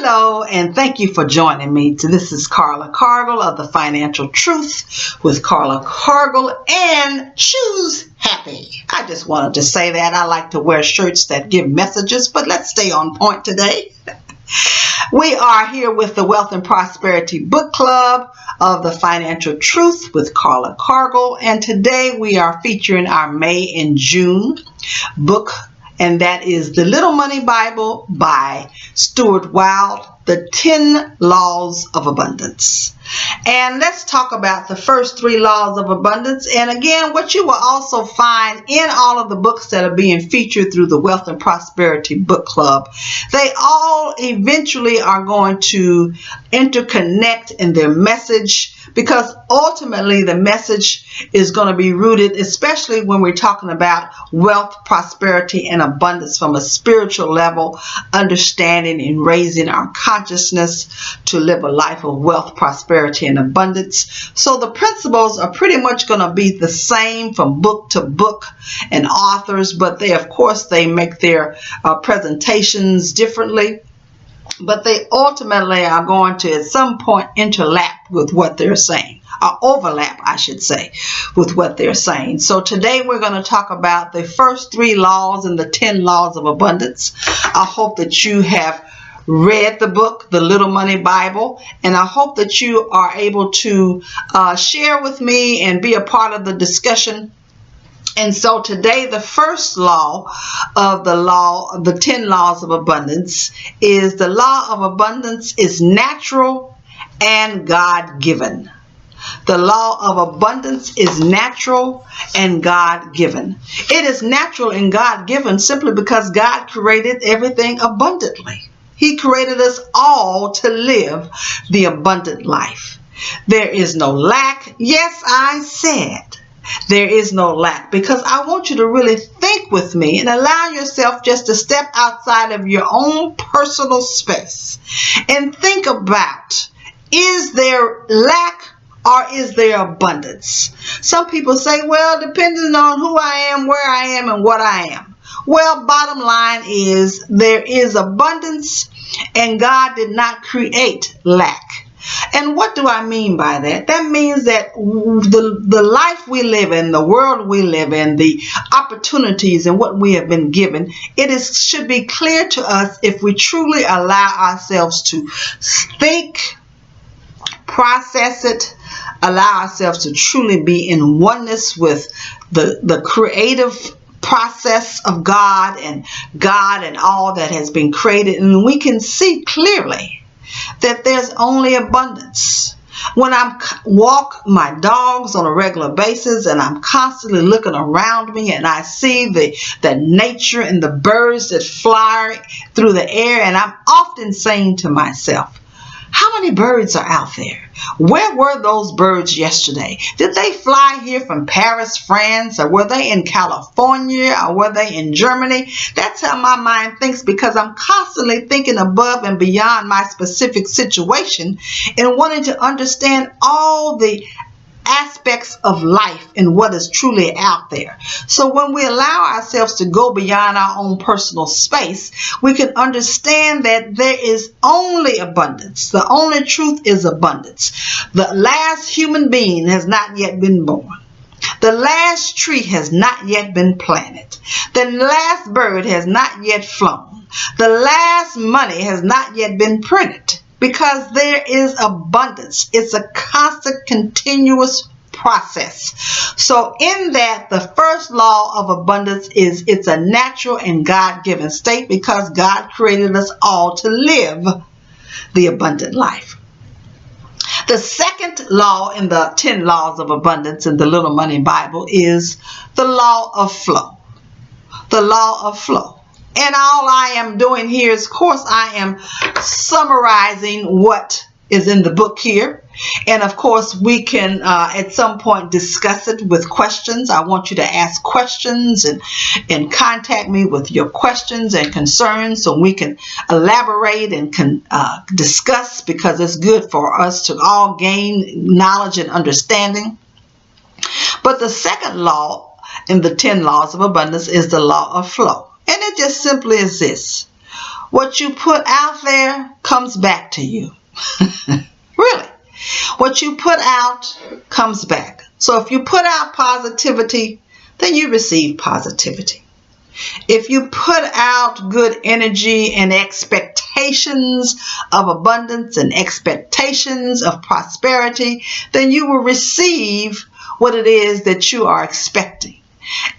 Hello, and thank you for joining me. This is Carla Cargle of the Financial Truth with Carla Cargle and Choose Happy. I just wanted to say that. I like to wear shirts that give messages, but let's stay on point today. We are here with the Wealth and Prosperity Book Club of the Financial Truth with Carla Cargle, and today we are featuring our May and June book, and that is The Little Money Bible by Stuart Wilde, The 10 Laws of Abundance. And let's talk about the first 3 laws of abundance. And again, what you will also find in all of the books that are being featured through the Wealth and Prosperity Book Club, they all eventually are going to interconnect in their message, because ultimately the message is going to be rooted, especially when we're talking about wealth, prosperity, and abundance from a spiritual level, understanding and raising our consciousness to live a life of wealth, prosperity, and abundance. So the principles are pretty much going to be the same from book to book and authors, but they, of course, they make their presentations differently. But they ultimately are going to at some point interlap with what they're saying, or overlap, I should say, with what they're saying. So today we're going to talk about the first 3 laws and the 10 laws of abundance. I hope that you have read the book, The Little Money Bible, and I hope that you are able to share with me and be a part of the discussion. And so today, the first law of the 10 laws of abundance is the law of abundance is natural and God-given. The law of abundance is natural and God-given. It is natural and God-given simply because God created everything abundantly. He created us all to live the abundant life. There is no lack. Yes, I said there is no lack, because I want you to really think with me and allow yourself just to step outside of your own personal space and think about, is there lack or is there abundance? Some people say, well, depending on who I am, where I am, and what I am. Well, bottom line is there is abundance, and God did not create lack. And what do I mean by that? That means that the life we live in, the world we live in, the opportunities and what we have been given, should be clear to us if we truly allow ourselves to think, process it, allow ourselves to truly be in oneness with the creative process of God and all that has been created. And we can see clearly that there's only abundance. When I walk my dogs on a regular basis and I'm constantly looking around me and I see the nature and the birds that fly through the air, and I'm often saying to myself, how many birds are out there? Where were those birds yesterday? Did they fly here from Paris, France, or were they in California, or were they in Germany? That's how my mind thinks, because I'm constantly thinking above and beyond my specific situation and wanting to understand all the aspects of life and what is truly out there. So when we allow ourselves to go beyond our own personal space, we can understand that there is only abundance. The only truth is abundance. The last human being has not yet been born. The last tree has not yet been planted. The last bird has not yet flown. The last money has not yet been printed. Because there is abundance. It's a constant, continuous process. So in that, the first law of abundance is it's a natural and God-given state, because God created us all to live the abundant life. The second law in the 10 laws of abundance in the Little Money Bible is the law of flow. The law of flow. And all I am doing here is, of course, I am summarizing what is in the book here. And of course, we can at some point discuss it with questions. I want you to ask questions and contact me with your questions and concerns so we can elaborate and discuss, because it's good for us to all gain knowledge and understanding. But the second law in the 10 laws of abundance is the law of flow. And it just simply is this. What you put out there comes back to you. Really. What you put out comes back. So if you put out positivity, then you receive positivity. If you put out good energy and expectations of abundance and expectations of prosperity, then you will receive what it is that you are expecting.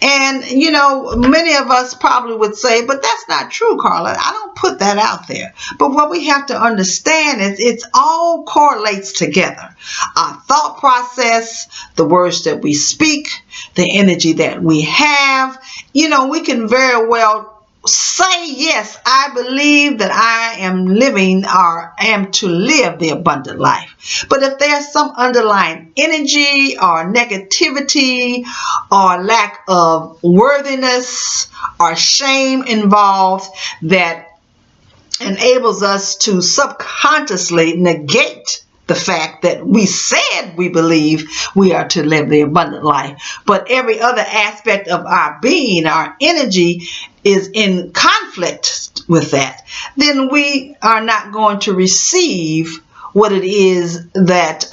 And, you know, many of us probably would say, but that's not true, Carla. I don't put that out there. But what we have to understand is it all correlates together. Our thought process, the words that we speak, the energy that we have, you know, we can very well say, yes, I believe that I am living or am to live the abundant life. But if there's some underlying energy or negativity or lack of worthiness or shame involved that enables us to subconsciously negate the fact that we said we believe we are to live the abundant life, but every other aspect of our being, our energy, is in conflict with that, then we are not going to receive what it is that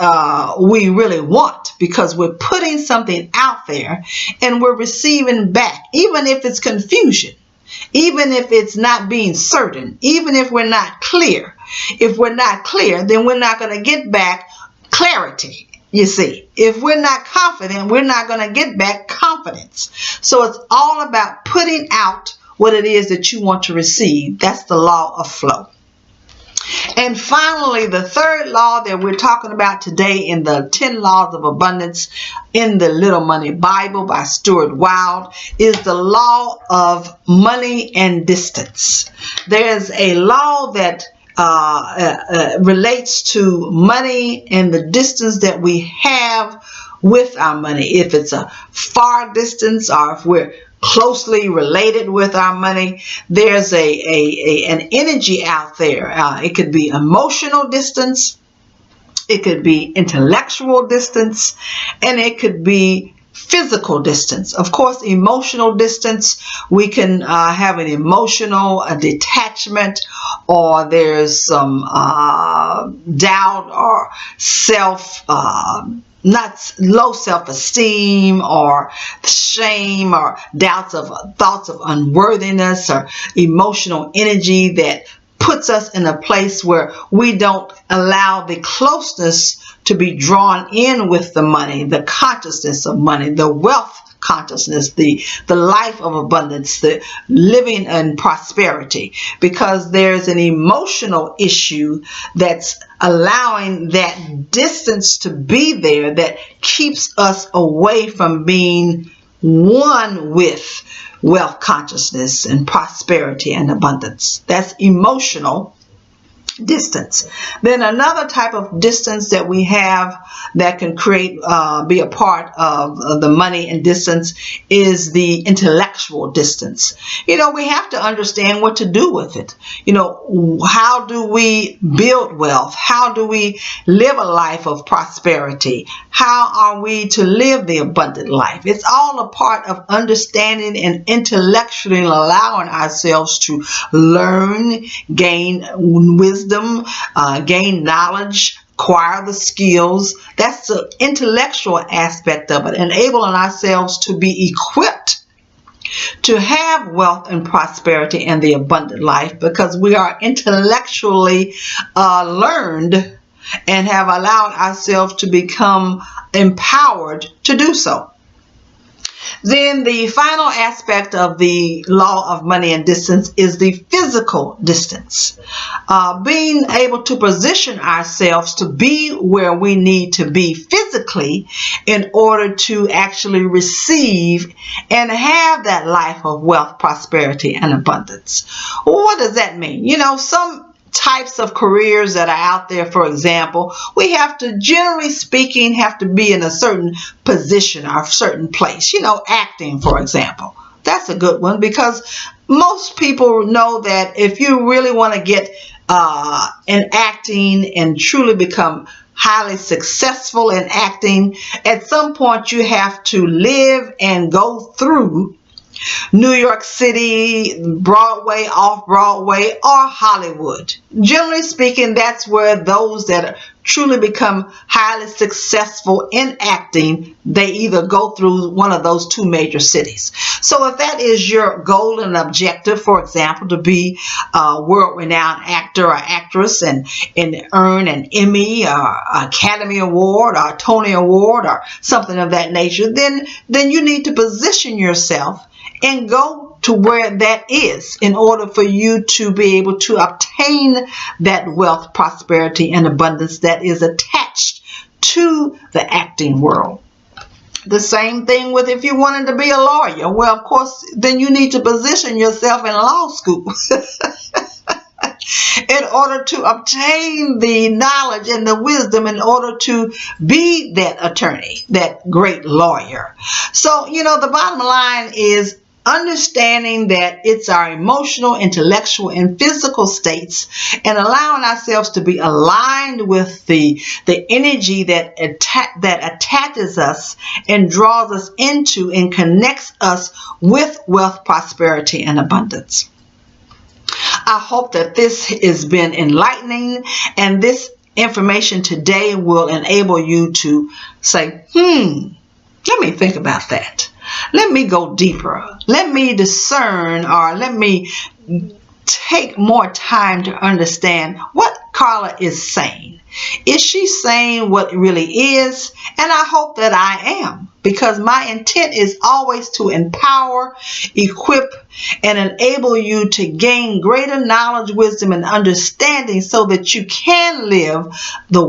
we really want, because we're putting something out there and we're receiving back, even if it's confusion, even if it's not being certain, even if we're not clear. If we're not clear, then we're not going to get back clarity. You see, if we're not confident, we're not going to get back confidence. So it's all about putting out what it is that you want to receive. That's the law of flow. And finally, the third law that we're talking about today in the 10 Laws of Abundance in the Little Money Bible by Stuart Wilde is the law of money and distance. There's a law that relates to money and the distance that we have with our money. If it's a far distance or if we're closely related with our money, there's an energy out there. It could be emotional distance, it could be intellectual distance, and it could be physical distance. Of course, emotional distance, we can have an emotional detachment, or there's some doubt or not low self-esteem or shame or thoughts of unworthiness or emotional energy that puts us in a place where we don't allow the closeness to be drawn in with the money, the consciousness of money, the wealth consciousness, the life of abundance, the living in prosperity, because there's an emotional issue that's allowing that distance to be there that keeps us away from being one with wealth consciousness and prosperity and abundance. That's emotional distance. Then another type of distance that we have that can be a part of the money and distance is the intellectual distance. You know, we have to understand what to do with it. You know, how do we build wealth? How do we live a life of prosperity? How are we to live the abundant life? It's all a part of understanding and intellectually allowing ourselves to learn, gain wisdom, gain knowledge, acquire the skills. That's the intellectual aspect of it, enabling ourselves to be equipped to have wealth and prosperity and the abundant life, because we are intellectually learned and have allowed ourselves to become empowered to do so. Then the final aspect of the law of money and distance is the physical distance. Being able to position ourselves to be where we need to be physically in order to actually receive and have that life of wealth, prosperity, and abundance. What does that mean? You know, some types of careers that are out there, for example, we have to, generally speaking, have to be in a certain position or a certain place. You know, acting, for example. That's a good one, because most people know that if you really want to get in acting and truly become highly successful in acting, at some point you have to live and go through New York City, Broadway, off-Broadway, or Hollywood. Generally speaking, that's where those that truly become highly successful in acting, they either go through one of those two major cities. So if that is your goal and objective, for example, to be a world-renowned actor or actress and earn an Emmy or Academy Award or Tony Award or something of that nature, then you need to position yourself and go to where that is in order for you to be able to obtain that wealth, prosperity, and abundance that is attached to the acting world. The same thing with if you wanted to be a lawyer. Well, of course, then you need to position yourself in law school in order to obtain the knowledge and the wisdom in order to be that attorney, that great lawyer. So, the bottom line is understanding that it's our emotional, intellectual, and physical states, and allowing ourselves to be aligned with the energy that attaches us and draws us into and connects us with wealth, prosperity, and abundance. I hope that this has been enlightening, and this information today will enable you to say, let me think about that. Let me go deeper. Let me discern, or let me take more time to understand what Carla is saying. Is she saying what it really is? And I hope that I am, because my intent is always to empower, equip, and enable you to gain greater knowledge, wisdom, and understanding so that you can live the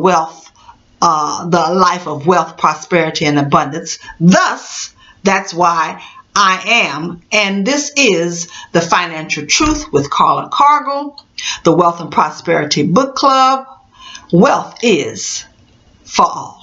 life of wealth, prosperity, and abundance. Thus, that's why I am, and this is The Financial Truth with Carla Cargle, the Wealth and Prosperity Book Club. Wealth is for all.